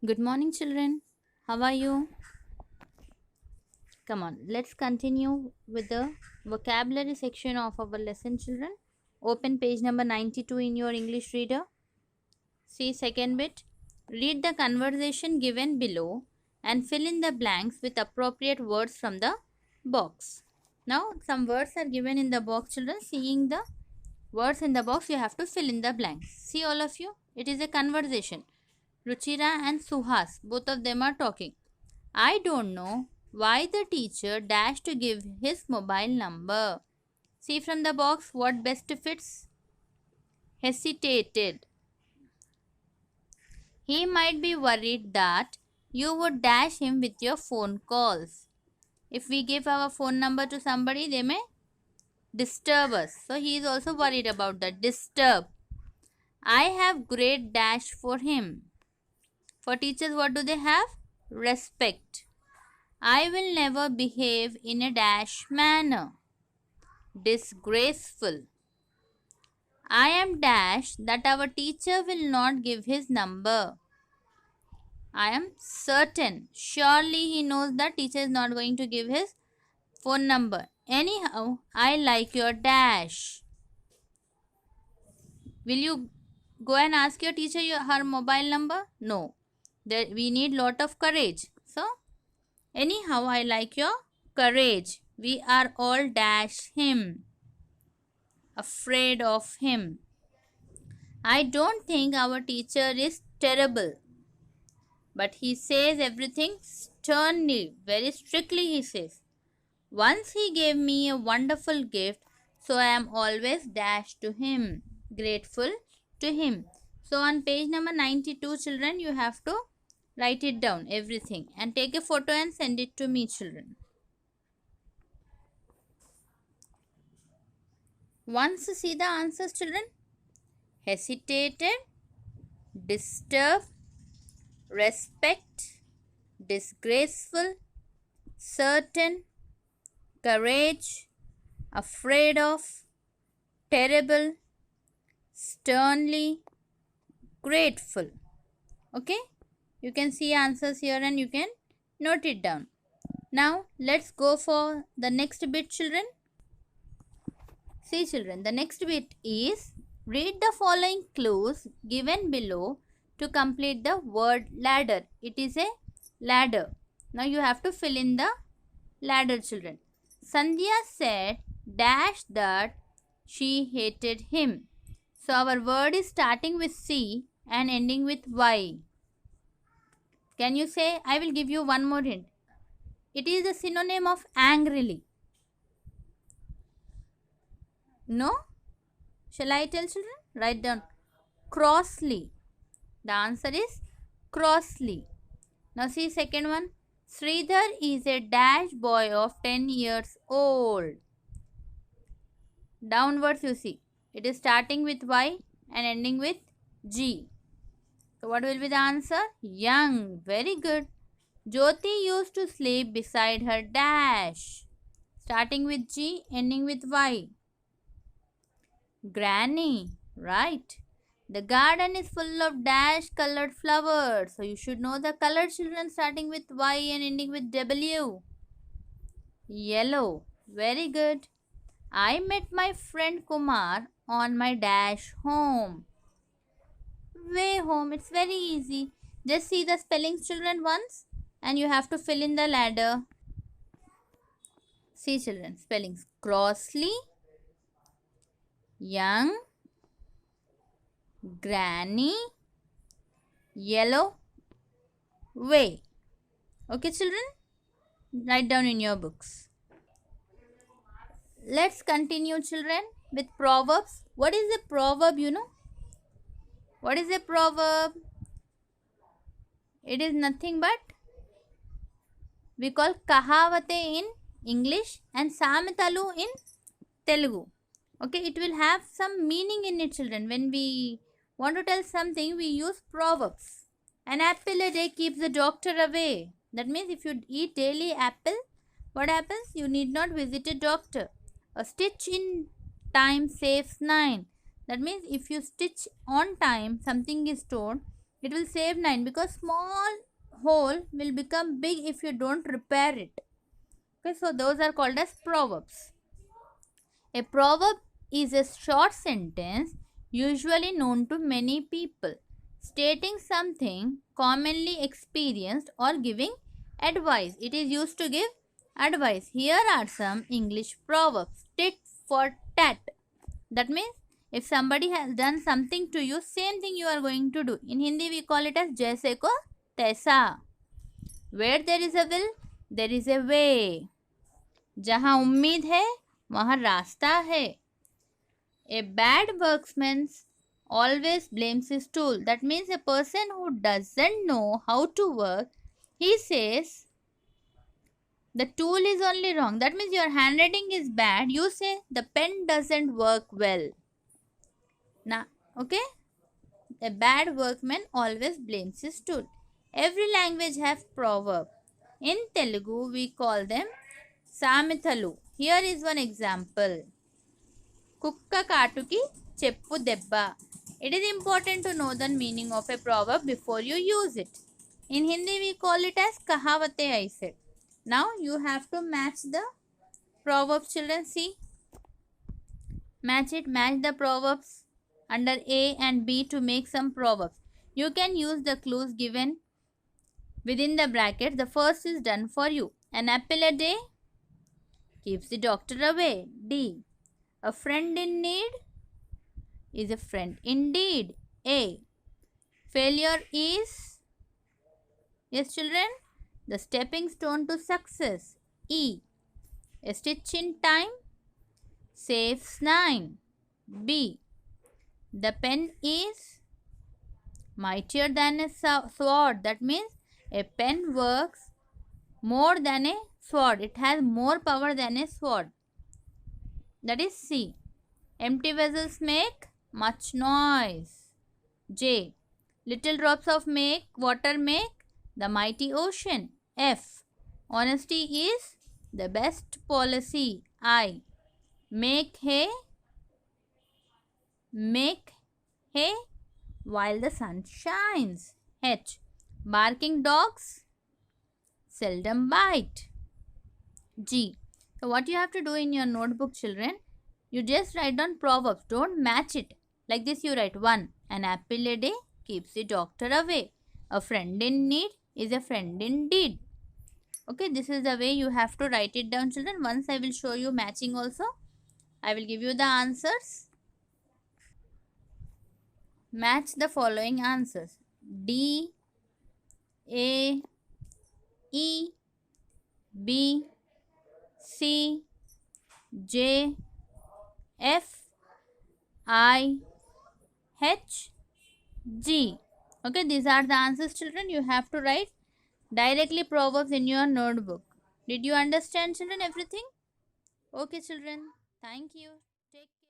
Good morning, children. How are you? Come on, let's continue with the vocabulary section of our lesson, children. Open page number 92 in your English reader. See second bit. Read the conversation given below and fill in the blanks with appropriate words from the box. Now, some words are given in the box, children. Seeing the words in the box, you have to fill in the blanks. See, all of you, it is a conversation. Ruchira and Suhas, both of them are talking. I don't know why the teacher dashed to give his mobile number. See from the box what best fits. Hesitated. He might be worried that you would dash him with your phone calls. If we give our phone number to somebody, they may disturb us. So he is also worried about that. Disturb. I have great dash for him. For teachers, what do they have? Respect. I will never behave in a dash manner. Disgraceful. I am dash that our teacher will not give his number. I am certain. Surely he knows that teacher is not going to give his phone number. Anyhow, I like your dash. Will you go and ask your teacher her mobile number? No. We need lot of courage. So, anyhow, I like your courage. We are all dash him. Afraid of him. I don't think our teacher is terrible. But he says everything sternly, very strictly he says. Once he gave me a wonderful gift, so I am always dashed to him, grateful to him. So on page number 92, children, you have to write it down, everything, and take a photo and send it to me, children. Once see the answers, children. Hesitated, disturb, respect, disgraceful, certain, courage, afraid of, terrible, sternly, grateful. Okay, you can see answers here and you can note it down. Now let's go for the next bit, children. See, children, the next bit is read the following clues given below to complete the word ladder. It is a ladder. Now you have to fill in the ladder, children. Sandhya said dash that she hated him. So our word is starting with C and ending with Y. Can you say? I will give you one more hint. It is a synonym of angrily. No? Shall I tell, children? Write down. Crossly. The answer is crossly. Now see second one. Sridhar is a dash boy of 10 years old. Downwards you see. It is starting with Y and ending with G. So what will be the answer? Young. Very good. Jyoti used to sleep beside her dash. Starting with G, ending with Y. Granny. Right. The garden is full of dash colored flowers. So you should know the color, children, starting with Y and ending with W. Yellow. Very good. I met my friend Kumar on my dash home. Way home. It's very easy. Just see the spellings, children, once and you have to fill in the ladder. See, children, spellings. Crossly, young, granny, yellow, way. Okay, children? Write down in your books. Let's continue, children, with proverbs. What is a proverb, you know? What is a proverb? It is nothing but we call kahavate in English and samitalu in Telugu. Okay, it will have some meaning in it, children. When we want to tell something, we use proverbs. An apple a day keeps the doctor away. That means if you eat daily apple, what happens? You need not visit a doctor. A stitch in time saves 9. That means if you stitch on time, something is torn, It will save 9 because small hole will become big if you don't repair it. Okay, so those are called as proverbs. A proverb is a short sentence usually known to many people, stating something commonly experienced or giving advice. It is used to give advice. Here are some English proverbs. Tit for tat. That means if somebody has done something to you, same thing you are going to do. In Hindi we call it as jaise ko taisa. Where there is a will, there is a way. जहाँ उम्मीद है वहाँ रास्ता है. A bad workman always blames his tool. That means a person who doesn't know how to work, he says the tool is only wrong. That means your handwriting is bad. You say the pen doesn't work well. Now, okay? A bad workman always blames his tool. Every language has proverb. In Telugu, we call them Samithalu. Here is one example. Kukka kaatuki cheppu debba. It is important to know the meaning of a proverb before you use it. In Hindi, we call it as kahavate, I said. Now, you have to match the proverbs, children. See. Match it. Match the proverbs under A and B to make some proverbs. You can use the clues given within the bracket. The first is done for you. An apple a day keeps the doctor away. D. A friend in need is a friend indeed. A. Failure is, yes children, the stepping stone to success. E. A stitch in time saves 9. B. The pen is mightier than a sword. That means a pen works more than a sword. It has more power than a sword. That is C. Empty vessels make much noise. J. Little drops of water make the mighty ocean. F. Honesty is the best policy. I. Make hay while the sun shines. H. Barking dogs seldom bite. G. So what you have to do in your notebook, children, you just write down proverbs. Don't match it. Like this you write 1. An apple a day keeps the doctor away. A friend in need is a friend indeed. Okay, this is the way you have to write it down, children. Once I will show you matching also. I will give you the answers. Match the following answers. D, A, E, B, C, J, F, I, H, G. Okay, these are the answers, children. You have to write directly proverbs in your notebook. Did you understand, children, everything? Okay, children. Thank you. Take care.